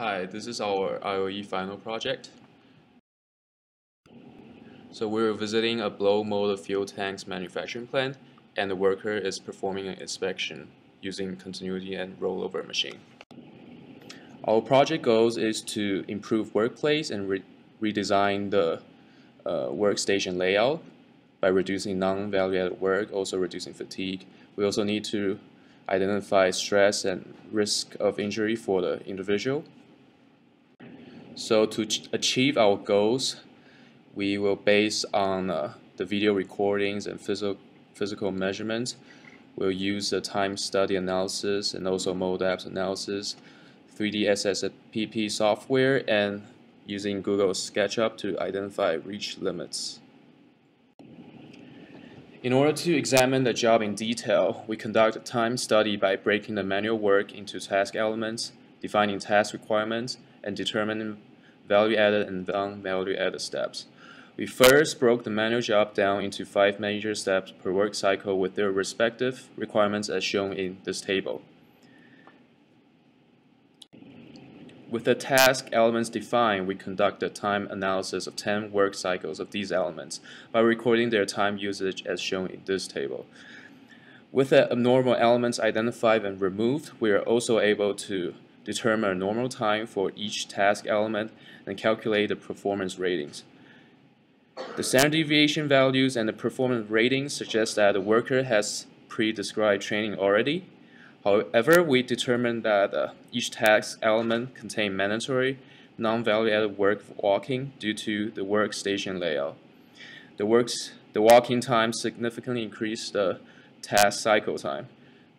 Hi, this is our IOE final project. So we're visiting a blow molded fuel tanks manufacturing plant, and the worker is performing an inspection using continuity and rollover machine. Our project goals is to improve workplace and redesign the workstation layout by reducing non-value-added work, also reducing fatigue. We also need to identify stress and risk of injury for the individual. So to achieve our goals, we will base on the video recordings and physical measurements. We'll use the time study analysis and also mode apps analysis, 3D SSPP software, and using Google SketchUp to identify reach limits. In order to examine the job in detail, we conduct a time study by breaking the manual work into task elements, defining task requirements, and determining value-added and non-value-added steps. We first broke the manual job down into 5 major steps per work cycle with their respective requirements as shown in this table. With the task elements defined, we conduct a time analysis of 10 work cycles of these elements by recording their time usage as shown in this table. With the abnormal elements identified and removed, we are also able to determine a normal time for each task element and calculate the performance ratings. The standard deviation values and the performance ratings suggest that the worker has pre-described training already. However, we determined that each task element contained mandatory non-value-added work of walking due to the workstation layout. The walking time significantly increased the task cycle time.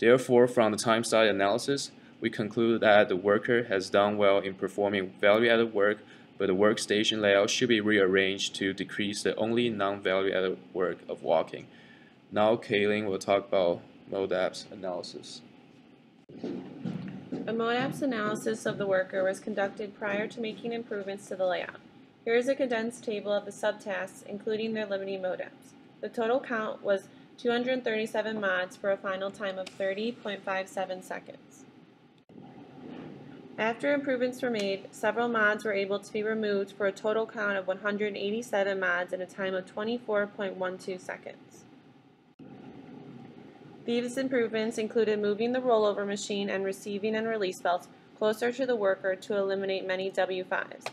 Therefore, from the time study analysis, we conclude that the worker has done well in performing value-added work, but the workstation layout should be rearranged to decrease the only non-value-added work of walking. Now, Kaelin will talk about mode apps analysis. A mode apps analysis of the worker was conducted prior to making improvements to the layout. Here is a condensed table of the subtasks, including their limiting mode apps. The total count was 237 mods for a final time of 30.57 seconds. After improvements were made, several mods were able to be removed for a total count of 187 mods in a time of 24.12 seconds. These improvements included moving the rollover machine and receiving and release belts closer to the worker to eliminate many W5s.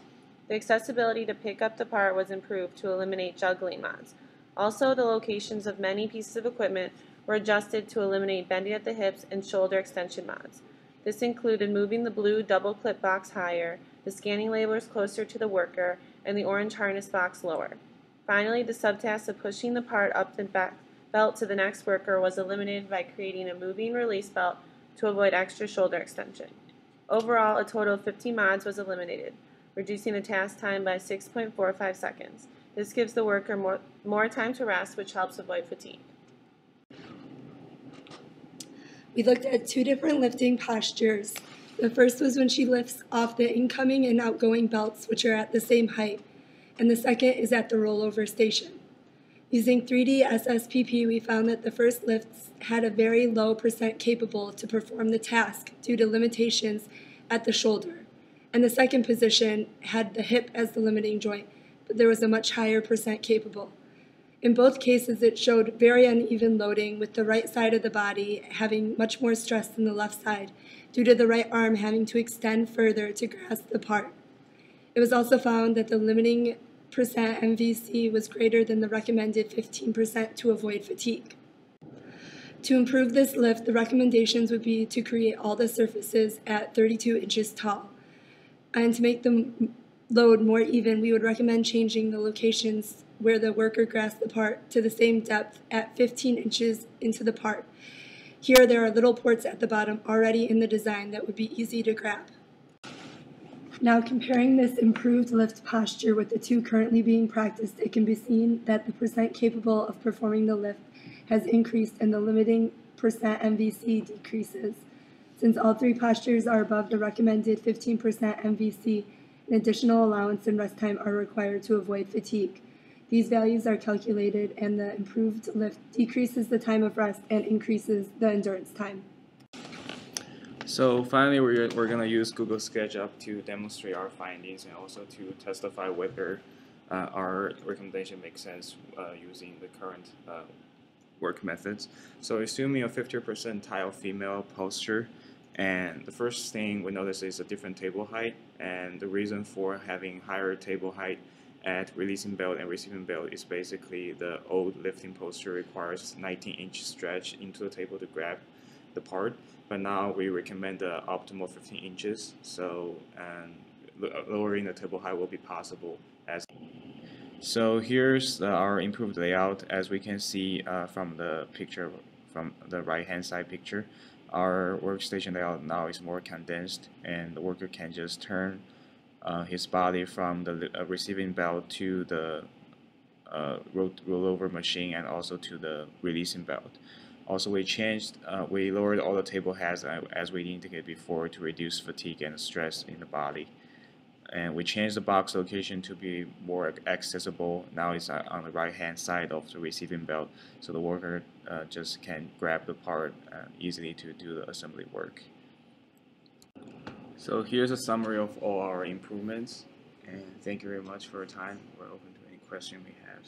The accessibility to pick up the part was improved to eliminate juggling mods. Also, the locations of many pieces of equipment were adjusted to eliminate bending at the hips and shoulder extension mods. This included moving the blue double clip box higher, the scanning labels closer to the worker, and the orange harness box lower. Finally, the subtask of pushing the part up the back belt to the next worker was eliminated by creating a moving release belt to avoid extra shoulder extension. Overall, a total of 50 mods was eliminated, reducing the task time by 6.45 seconds. This gives the worker more time to rest, which helps avoid fatigue. We looked at 2 different lifting postures. The first was when she lifts off the incoming and outgoing belts, which are at the same height, and the second is at the rollover station. Using 3D SSPP, we found that the first lifts had a very low percent capable to perform the task due to limitations at the shoulder, and the second position had the hip as the limiting joint, but there was a much higher percent capable. In both cases, it showed very uneven loading, with the right side of the body having much more stress than the left side, due to the right arm having to extend further to grasp the part. It was also found that the limiting percent MVC was greater than the recommended 15% to avoid fatigue. To improve this lift, the recommendations would be to create all the surfaces at 32 inches tall. And to make the load more even, we would recommend changing the locations where the worker grasps the part to the same depth at 15 inches into the part. Here there are little ports at the bottom already in the design that would be easy to grab. Now, comparing this improved lift posture with the 2 currently being practiced, it can be seen that the percent capable of performing the lift has increased and the limiting percent MVC decreases. Since all 3 postures are above the recommended 15% MVC, an additional allowance and rest time are required to avoid fatigue. These values are calculated, and the improved lift decreases the time of rest and increases the endurance time. So finally, we're going to use Google SketchUp to demonstrate our findings and also to testify whether our recommendation makes sense using the current work methods. So assuming a 50th percentile female posture, and the first thing we notice is a different table height, and the reason for having higher table height at releasing belt and receiving belt is basically the old lifting posture requires 19-inch stretch into the table to grab the part, but now we recommend the optimal 15 inches, so lowering the table height will be possible. So here's our improved layout. As we can see from the picture, from the right hand side picture, our workstation layout now is more condensed, and the worker can just turn his body from the receiving belt to the rollover machine and also to the releasing belt. Also, we lowered all the table heads as we indicated before to reduce fatigue and stress in the body. And we changed the box location to be more accessible. Now it's on the right hand side of the receiving belt, so the worker just can grab the part easily to do the assembly work. So here's a summary of all our improvements, and thank you very much for your time. We're open to any question we have.